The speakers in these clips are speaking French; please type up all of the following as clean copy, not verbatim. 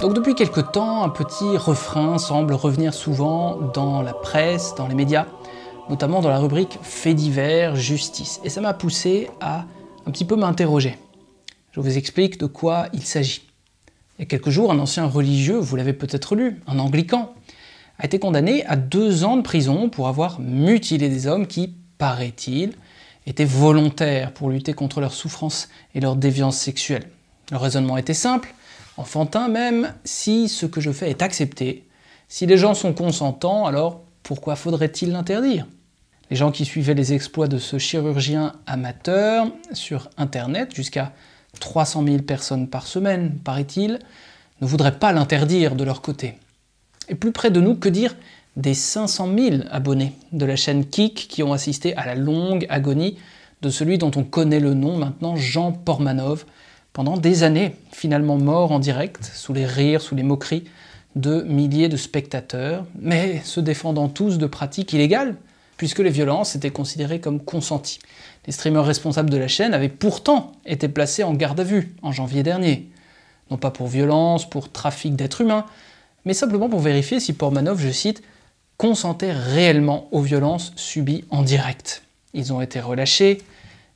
Donc depuis quelque temps, un petit refrain semble revenir souvent dans la presse, dans les médias, notamment dans la rubrique Faits divers, justice. Et ça m'a poussé à un petit peu m'interroger. Je vous explique de quoi il s'agit. Il y a quelques jours, un ancien religieux, vous l'avez peut-être lu, un anglican, a été condamné à 2 ans de prison pour avoir mutilé des hommes qui, paraît-il, étaient volontaires pour lutter contre leur souffrance et leur déviance sexuelle. Le raisonnement était simple, enfantin même: si ce que je fais est accepté, si les gens sont consentants, alors pourquoi faudrait-il l'interdire? Les gens qui suivaient les exploits de ce chirurgien amateur sur Internet, jusqu'à 300 000 personnes par semaine, paraît-il, ne voudraient pas l'interdire de leur côté. Et plus près de nous, que dire des 500 000 abonnés de la chaîne Kik qui ont assisté à la longue agonie de celui dont on connaît le nom maintenant, Jean Pormanov, pendant des années, finalement mort en direct, sous les rires, sous les moqueries de milliers de spectateurs, mais se défendant tous de pratiques illégales, puisque les violences étaient considérées comme consenties. Les streamers responsables de la chaîne avaient pourtant été placés en garde à vue en janvier dernier. Non pas pour violence, pour trafic d'êtres humains, mais simplement pour vérifier si Pormanov, je cite, « consentait réellement aux violences subies en direct ». Ils ont été relâchés,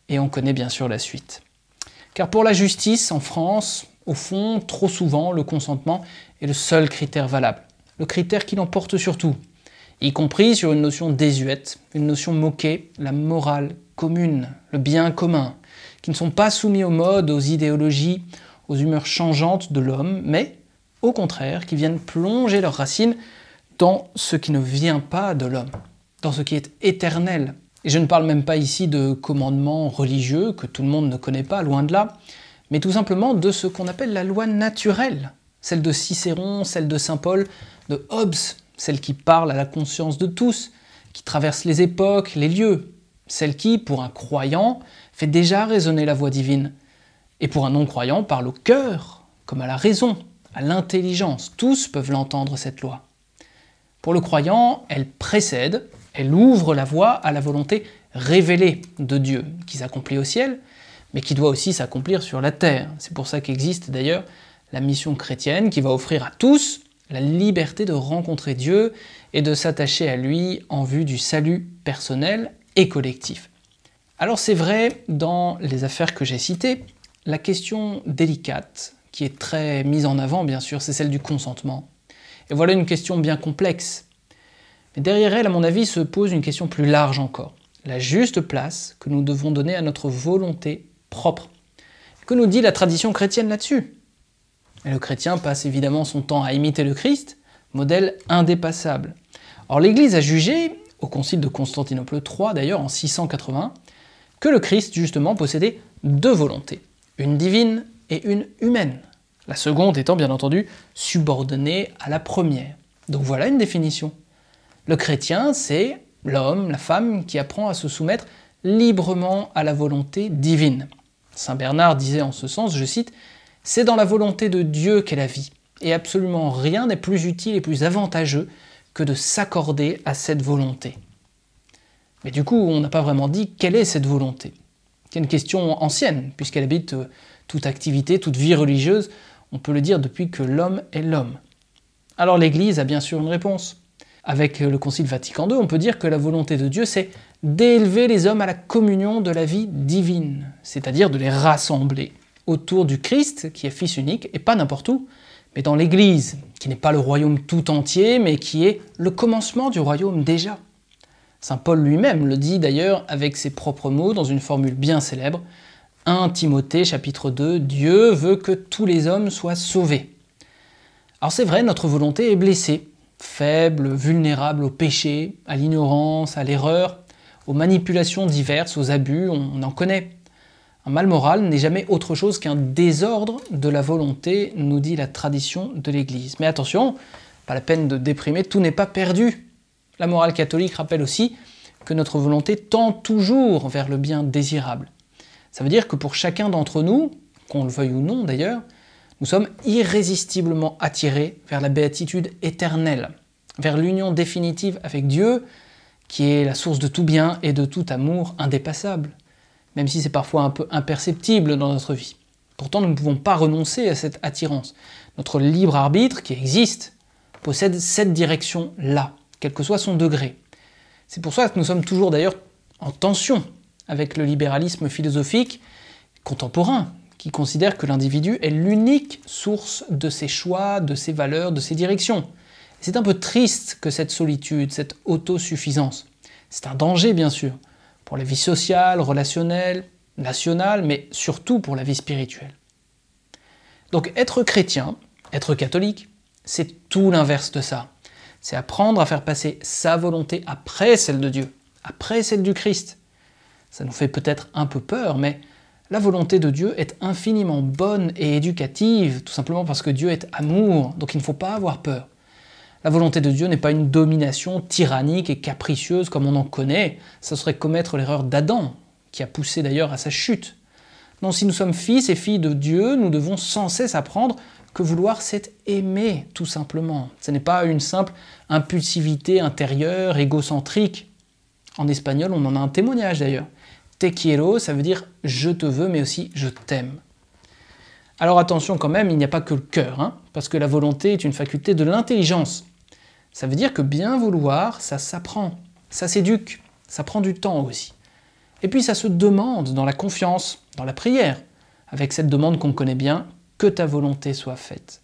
et on connaît bien sûr la suite. Car pour la justice, en France, au fond, trop souvent, le consentement est le seul critère valable. Le critère qui l'emporte sur tout, y compris sur une notion désuète, une notion moquée, la morale commune, le bien commun, qui ne sont pas soumis aux modes, aux idéologies, aux humeurs changeantes de l'homme, mais, au contraire, qui viennent plonger leurs racines dans ce qui ne vient pas de l'homme, dans ce qui est éternel. Et je ne parle même pas ici de commandements religieux que tout le monde ne connaît pas, loin de là, mais tout simplement de ce qu'on appelle la loi naturelle, celle de Cicéron, celle de saint Paul, de Hobbes, celle qui parle à la conscience de tous, qui traverse les époques, les lieux, celle qui, pour un croyant, fait déjà résonner la voix divine, et pour un non-croyant parle au cœur, comme à la raison, à l'intelligence. Tous peuvent l'entendre, cette loi. Pour le croyant, elle précède, elle ouvre la voie à la volonté révélée de Dieu, qui s'accomplit au ciel, mais qui doit aussi s'accomplir sur la terre. C'est pour ça qu'existe d'ailleurs la mission chrétienne qui va offrir à tous la liberté de rencontrer Dieu et de s'attacher à lui en vue du salut personnel et collectif. Alors c'est vrai, dans les affaires que j'ai citées, la question délicate, qui est très mise en avant bien sûr, c'est celle du consentement. Et voilà une question bien complexe. Mais derrière elle, à mon avis, se pose une question plus large encore. La juste place que nous devons donner à notre volonté propre. Que nous dit la tradition chrétienne là-dessus? Et le chrétien passe évidemment son temps à imiter le Christ, modèle indépassable. Or l'Église a jugé, au concile de Constantinople III d'ailleurs, en 680, que le Christ justement possédait 2 volontés, une divine et une humaine. La seconde étant bien entendu subordonnée à la première. Donc voilà une définition. Le chrétien, c'est l'homme, la femme qui apprend à se soumettre librement à la volonté divine. Saint Bernard disait en ce sens, je cite, « C'est dans la volonté de Dieu qu'est la vie, et absolument rien n'est plus utile et plus avantageux que de s'accorder à cette volonté. » Mais du coup, on n'a pas vraiment dit quelle est cette volonté. C'est une question ancienne, puisqu'elle habite toute activité, toute vie religieuse, on peut le dire depuis que l'homme est l'homme. Alors l'Église a bien sûr une réponse. Avec le Concile Vatican II, on peut dire que la volonté de Dieu, c'est d'élever les hommes à la communion de la vie divine, c'est-à-dire de les rassembler autour du Christ, qui est Fils unique, et pas n'importe où, mais dans l'Église, qui n'est pas le royaume tout entier, mais qui est le commencement du royaume déjà. Saint Paul lui-même le dit d'ailleurs avec ses propres mots dans une formule bien célèbre, 1 Timothée chapitre 2, « Dieu veut que tous les hommes soient sauvés ». Alors c'est vrai, notre volonté est blessée, faible, vulnérable au péché, à l'ignorance, à l'erreur, aux manipulations diverses, aux abus, on en connaît. Un mal moral n'est jamais autre chose qu'un désordre de la volonté, nous dit la tradition de l'Église. Mais attention, pas la peine de déprimer, tout n'est pas perdu. La morale catholique rappelle aussi que notre volonté tend toujours vers le bien désirable. Ça veut dire que pour chacun d'entre nous, qu'on le veuille ou non d'ailleurs, nous sommes irrésistiblement attirés vers la béatitude éternelle, vers l'union définitive avec Dieu, qui est la source de tout bien et de tout amour indépassable, même si c'est parfois un peu imperceptible dans notre vie. Pourtant, nous ne pouvons pas renoncer à cette attirance. Notre libre arbitre, qui existe, possède cette direction-là, quel que soit son degré. C'est pour ça que nous sommes toujours d'ailleurs en tension avec le libéralisme philosophique contemporain, qui considère que l'individu est l'unique source de ses choix, de ses valeurs, de ses directions. C'est un peu triste que cette solitude, cette autosuffisance. C'est un danger, bien sûr, pour la vie sociale, relationnelle, nationale, mais surtout pour la vie spirituelle. Donc être chrétien, être catholique, c'est tout l'inverse de ça. C'est apprendre à faire passer sa volonté après celle de Dieu, après celle du Christ. Ça nous fait peut-être un peu peur, mais la volonté de Dieu est infiniment bonne et éducative, tout simplement parce que Dieu est amour, donc il ne faut pas avoir peur. La volonté de Dieu n'est pas une domination tyrannique et capricieuse comme on en connaît, ça serait commettre l'erreur d'Adam, qui a poussé d'ailleurs à sa chute. Non, si nous sommes fils et filles de Dieu, nous devons sans cesse apprendre que vouloir, c'est aimer, tout simplement. Ce n'est pas une simple impulsivité intérieure, égocentrique. En espagnol, on en a un témoignage d'ailleurs. Te quiero, ça veut dire « je te veux », mais aussi « je t'aime ». Alors attention quand même, il n'y a pas que le cœur, parce que la volonté est une faculté de l'intelligence. Ça veut dire que bien vouloir, ça s'apprend, ça s'éduque, ça prend du temps aussi. Et puis ça se demande dans la confiance, dans la prière, avec cette demande qu'on connaît bien, que ta volonté soit faite.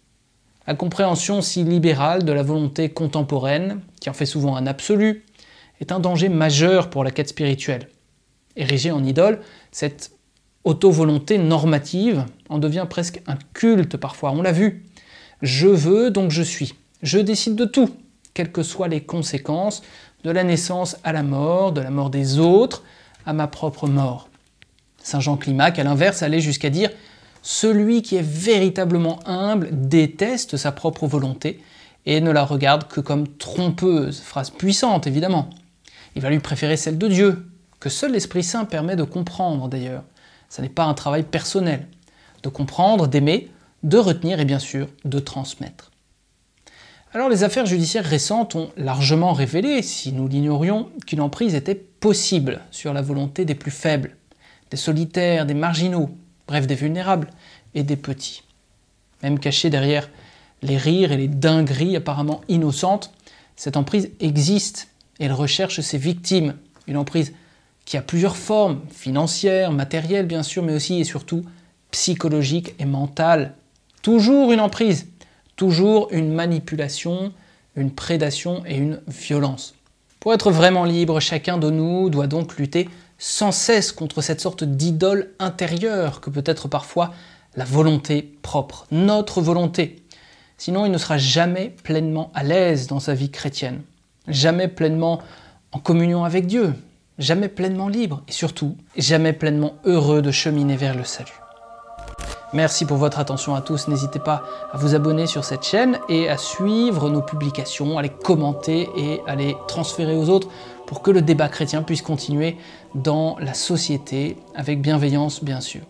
La compréhension si libérale de la volonté contemporaine, qui en fait souvent un absolu, est un danger majeur pour la quête spirituelle. Érigée en idole, cette auto-volonté normative en devient presque un culte parfois, on l'a vu. Je veux, donc je suis. Je décide de tout, quelles que soient les conséquences, de la naissance à la mort, de la mort des autres, à ma propre mort. Saint Jean Climac, à l'inverse, allait jusqu'à dire « Celui qui est véritablement humble déteste sa propre volonté et ne la regarde que comme trompeuse », phrase puissante évidemment. Il va lui préférer celle de Dieu, que seul l'Esprit Saint permet de comprendre d'ailleurs. Ce n'est pas un travail personnel, de comprendre, d'aimer, de retenir et bien sûr de transmettre. Alors les affaires judiciaires récentes ont largement révélé, si nous l'ignorions, qu'une emprise était possible sur la volonté des plus faibles, des solitaires, des marginaux, bref des vulnérables et des petits. Même cachée derrière les rires et les dingueries apparemment innocentes, cette emprise existe et elle recherche ses victimes. Une emprise qui a plusieurs formes, financières, matérielles bien sûr, mais aussi et surtout psychologiques et mentales. Toujours une emprise, toujours une manipulation, une prédation et une violence. Pour être vraiment libre, chacun de nous doit donc lutter sans cesse contre cette sorte d'idole intérieure que peut être parfois la volonté propre, notre volonté. Sinon, il ne sera jamais pleinement à l'aise dans sa vie chrétienne, jamais pleinement en communion avec Dieu, jamais pleinement libre et surtout jamais pleinement heureux de cheminer vers le salut. Merci pour votre attention à tous, n'hésitez pas à vous abonner sur cette chaîne et à suivre nos publications, à les commenter et à les transférer aux autres pour que le débat chrétien puisse continuer dans la société avec bienveillance bien sûr.